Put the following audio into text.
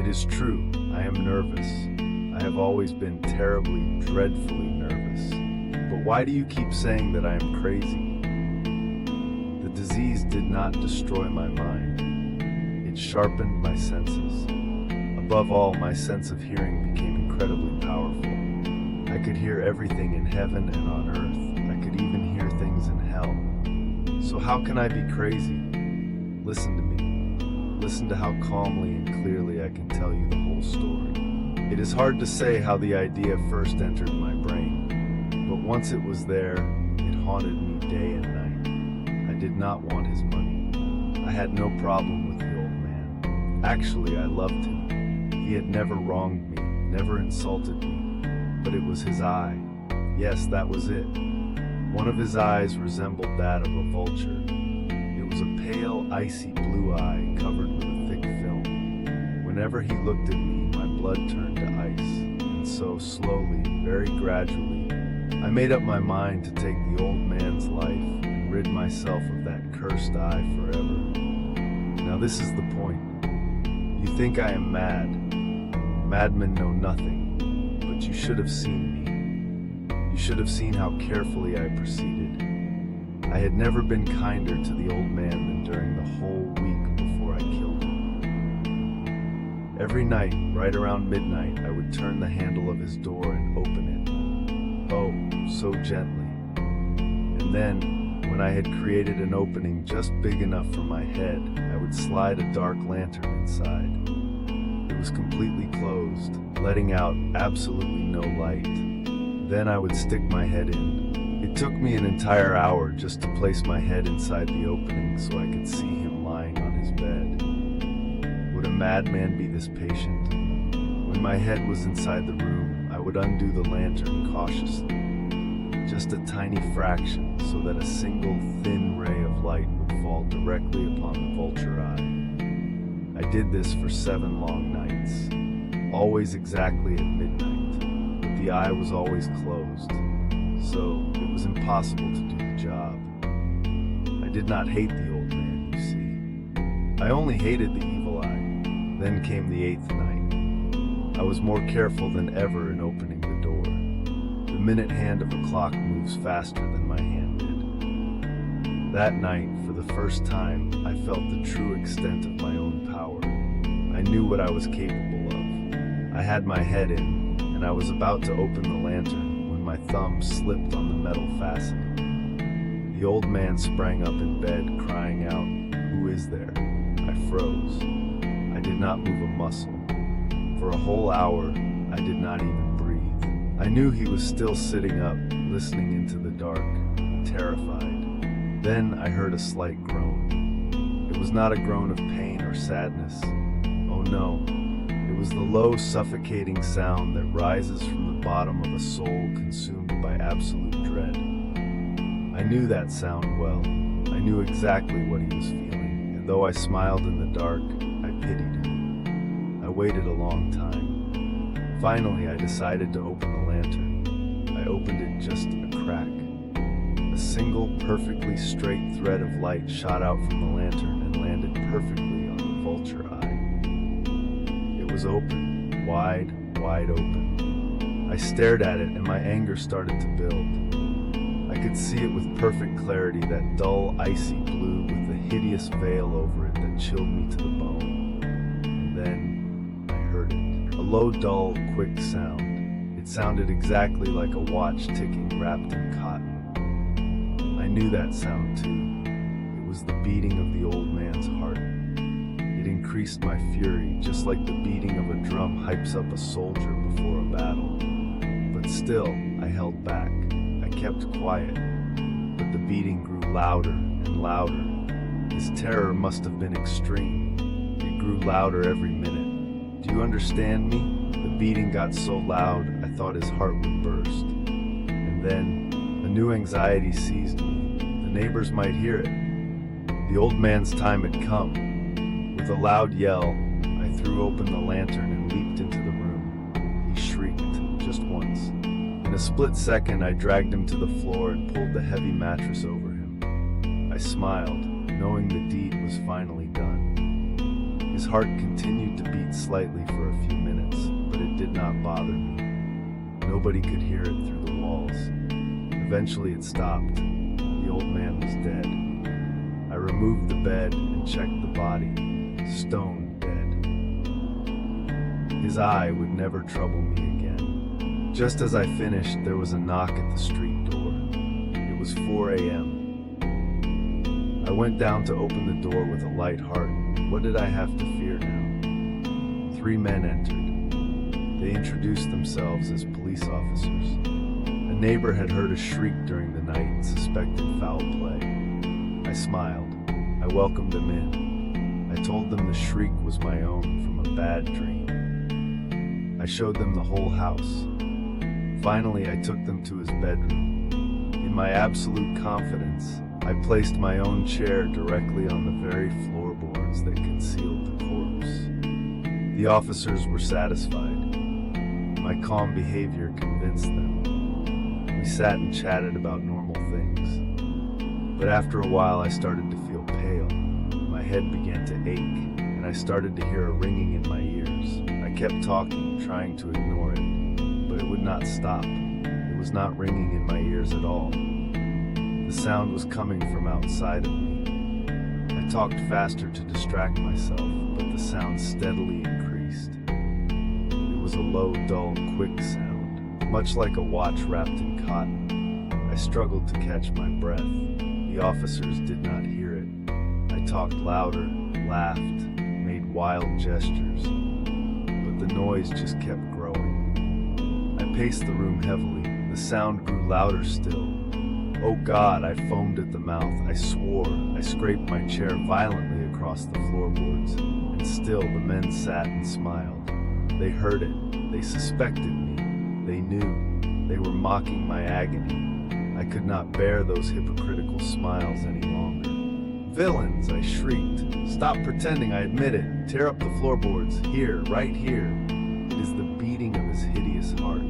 It is true, I am nervous. I have always been terribly, dreadfully nervous. But why do you keep saying that I am crazy? The disease did not destroy my mind. It sharpened my senses. Above all, my sense of hearing became incredibly powerful. I could hear everything in heaven and on earth. I could even hear things in hell. So how can I be crazy? Listen to me. Listen to how calmly and clearly I can tell you the whole story. It is hard to say how the idea first entered my brain, but once it was there, it haunted me day and night. I did not want his money. I had no problem with the old man. Actually, I loved him. He had never wronged me, never insulted me, but it was his eye. Yes, that was it. One of his eyes resembled that of a vulture. It was a pale, icy blue eye covered with a thick film. Whenever he looked at me, my blood turned to ice. And so, slowly, very gradually, I made up my mind to take the old man's life and rid myself of that cursed eye forever. Now this is the point. You think I am mad. Madmen know nothing, but you should have seen me. You should have seen how carefully I proceeded. I had never been kinder to the old man than during the whole week before I killed him. Every night, right around midnight, I would turn the handle of his door and open it. Oh, so gently. And then, when I had created an opening just big enough for my head, I would slide a dark lantern inside. It was completely closed, letting out absolutely no light. Then I would stick my head in. It took me an entire hour just to place my head inside the opening so I could see him lying on his bed. Would a madman be this patient? When my head was inside the room, I would undo the lantern cautiously, just a tiny fraction so that a single thin ray of light would fall directly upon the vulture eye. I did this for 7 long nights, always exactly at midnight, but the eye was always closed. So it was impossible to do the job. I did not hate the old man, you see. I only hated the evil eye. Then came the 8th night. I was more careful than ever in opening the door. The minute hand of a clock moves faster than my hand did. That night, for the first time, I felt the true extent of my own power. I knew what I was capable of. I had my head in, and I was about to open the lantern. My thumb slipped on the metal fastening. The old man sprang up in bed, crying out, "Who is there?" I froze. I did not move a muscle. For a whole hour, I did not even breathe. I knew he was still sitting up, listening into the dark, terrified. Then I heard a slight groan. It was not a groan of pain or sadness. Oh no. It was the low, suffocating sound that rises from the bottom of a soul consumed by absolute dread. I knew that sound well. I knew exactly what he was feeling, and though I smiled in the dark, I pitied him. I waited a long time. Finally, I decided to open the lantern. I opened it just a crack. A single, perfectly straight thread of light shot out from the lantern and landed perfectly on the vulture eye. It was open, wide open. I stared at it and my anger started to build. I could see it with perfect clarity, that dull, icy blue with the hideous veil over it that chilled me to the bone. And then I heard it. A low, dull, quick sound. It sounded exactly like a watch ticking wrapped in cotton. I knew that sound too. It was the beating of the old man's heart. It increased my fury, just like the beating of a drum hypes up a soldier before a battle. But still, I held back. I kept quiet. But the beating grew louder and louder. His terror must have been extreme. It grew louder every minute. Do you understand me? The beating got so loud, I thought his heart would burst. And then, a new anxiety seized me. The neighbors might hear it. The old man's time had come. With a loud yell, I threw open the lantern and leaped into the room. He shrieked, just once. In a split second, I dragged him to the floor and pulled the heavy mattress over him. I smiled, knowing the deed was finally done. His heart continued to beat slightly for a few minutes, but it did not bother me. Nobody could hear it through the walls. Eventually it stopped. The old man was dead. I removed the bed and checked the body. Stone dead. His eye would never trouble me again. Just as I finished, there was a knock at the street door. It was 4 a.m. I went down to open the door with a light heart. What did I have to fear now? 3 men entered. They introduced themselves as police officers. A neighbor had heard a shriek during the night and suspected foul play. I smiled. I welcomed them in. I told them the shriek was my own from a bad dream. I showed them the whole house. Finally, I took them to his bedroom. In my absolute confidence, I placed my own chair directly on the very floorboards that concealed the corpse. The officers were satisfied. My calm behavior convinced them. We sat and chatted about normal things. But after a while, I started to feel pale. My head began to ache, and I started to hear a ringing in my ears. I kept talking, trying to ignore it, but it would not stop. It was not ringing in my ears at all. The sound was coming from outside of me. I talked faster to distract myself, but the sound steadily increased. It was a low, dull, quick sound, much like a watch wrapped in cotton. I struggled to catch my breath. The officers did not hear it. I talked louder, laughed, made wild gestures, but the noise just kept growing. I paced the room heavily. The sound grew louder still. Oh God, I foamed at the mouth. I swore. I scraped my chair violently across the floorboards, and still the men sat and smiled. They heard it. They suspected me. They knew. They were mocking my agony. I could not bear those hypocritical smiles any longer. Villains, I shrieked. Stop pretending, I admit it. Tear up the floorboards. Here, right here. It is the beating of his hideous heart.